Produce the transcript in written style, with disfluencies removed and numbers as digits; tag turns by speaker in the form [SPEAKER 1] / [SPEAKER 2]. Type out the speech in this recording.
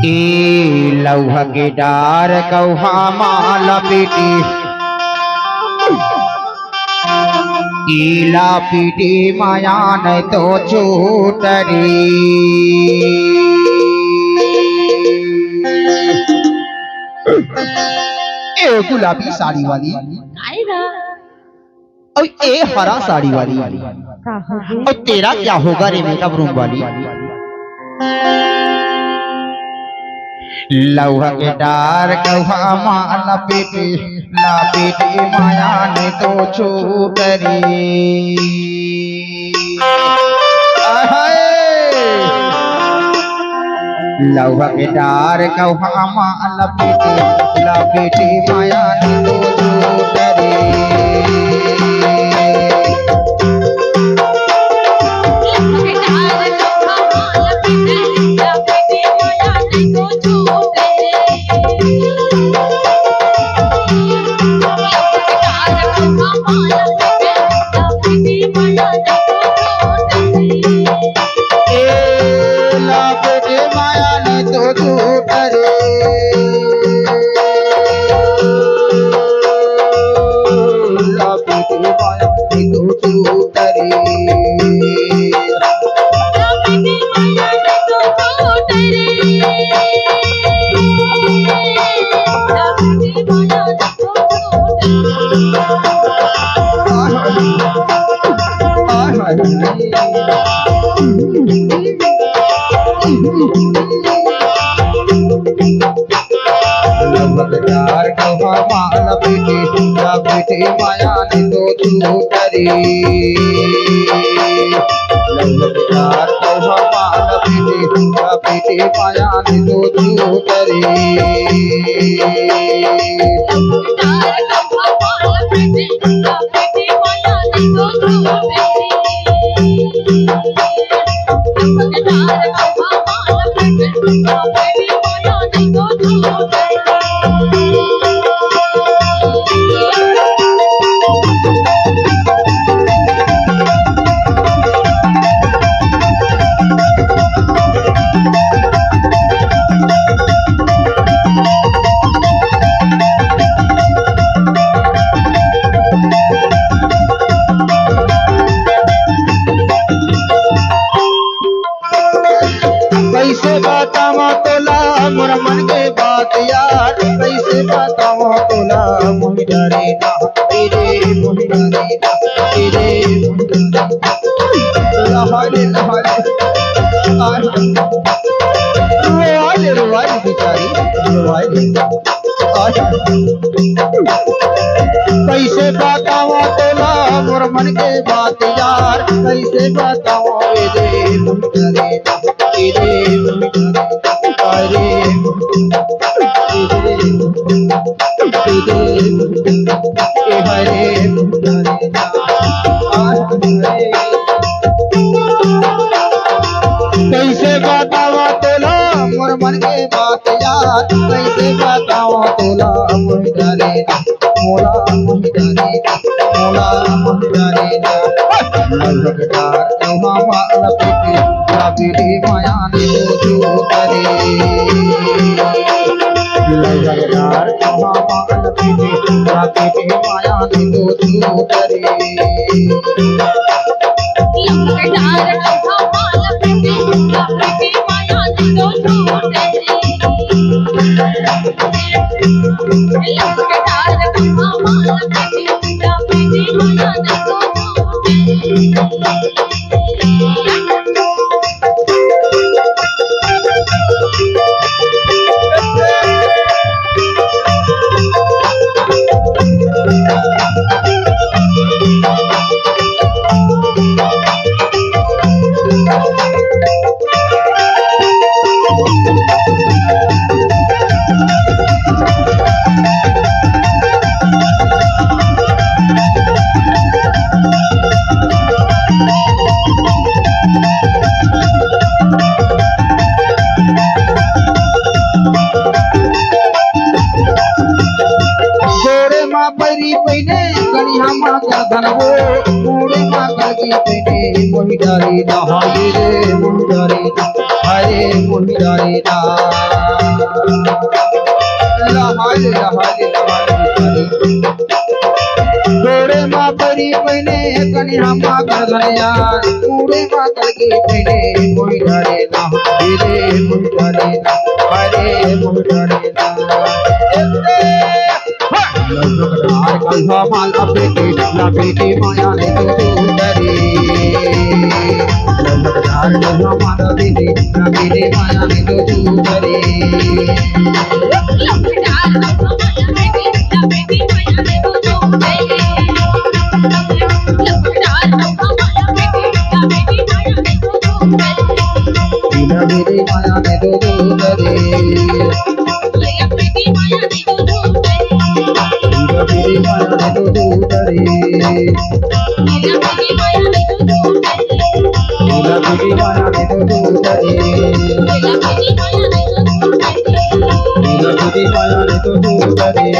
[SPEAKER 1] ए लौह के डार कौहा माला पीटी ईला पीटी माया न तो छूटरी ए गुलाबी साड़ी वाली और ए हरा साड़ी वाली और तेरा क्या होगा रे मेकअप रूम वाली। लौह के डार कौहा माला पीटी ला पीटी माया ने तो छूटरी लौह के डार कौहा माला पीटी ला पीटी माया ने तो छूटरी लौहदार कौहा माला पीटी ला पीटी माया ने तो छूटरी लौहदार कौहा माला पीटी ला पीटी माया ने तो छूटरी कैसे बतावा तोला मोर मन के बात यार कैसे बतावा तोला मोहि डरे ना तेरे मोहि डरे ना तेरे लहाले लहाले रोवाले रोवाले बेचारी रोवाले कैसे बतावा तोला मोर मन के बात यार कैसे बतावा रे मोहि डरे ना तेरे कैसे बतावा तोला मोर मन के बात यार कैसे बतावा तोला मोहि डरे मोला मोहि डरे मोला मोहि डरे लौहदार कौहा माला पीटी ला पीटी माया ने तो छूटरी लौहदार कौहा माला पीटी ला पीटी माया ने तो छूटरी लौहदार कौहा माला पीटी ला पीटी माया ने तो छूटरी लौहदार कौहा माला पीटी ला पीटी माया ने तो परी पहने कनिया माँ का धनवो मोड़े माँ का जी पहने मोहि डरे ना हाय रे मोहि डरे ना हाय मोहि डरे ना हाय गोरे माँ परी पहने कन्या माँ कर धनिया कूड़े माँ कर के पहने कोई डरे ना धीरे कोई डरे ना अरे कोई डरे ना कल्हा माल लपेटे माया ने तो डरे ललकार कल्हा माल लपेटे माया ने तो डरे लपेटे माया ने तो डरे लपेटे माया ने तो डरे माया ने तो डरे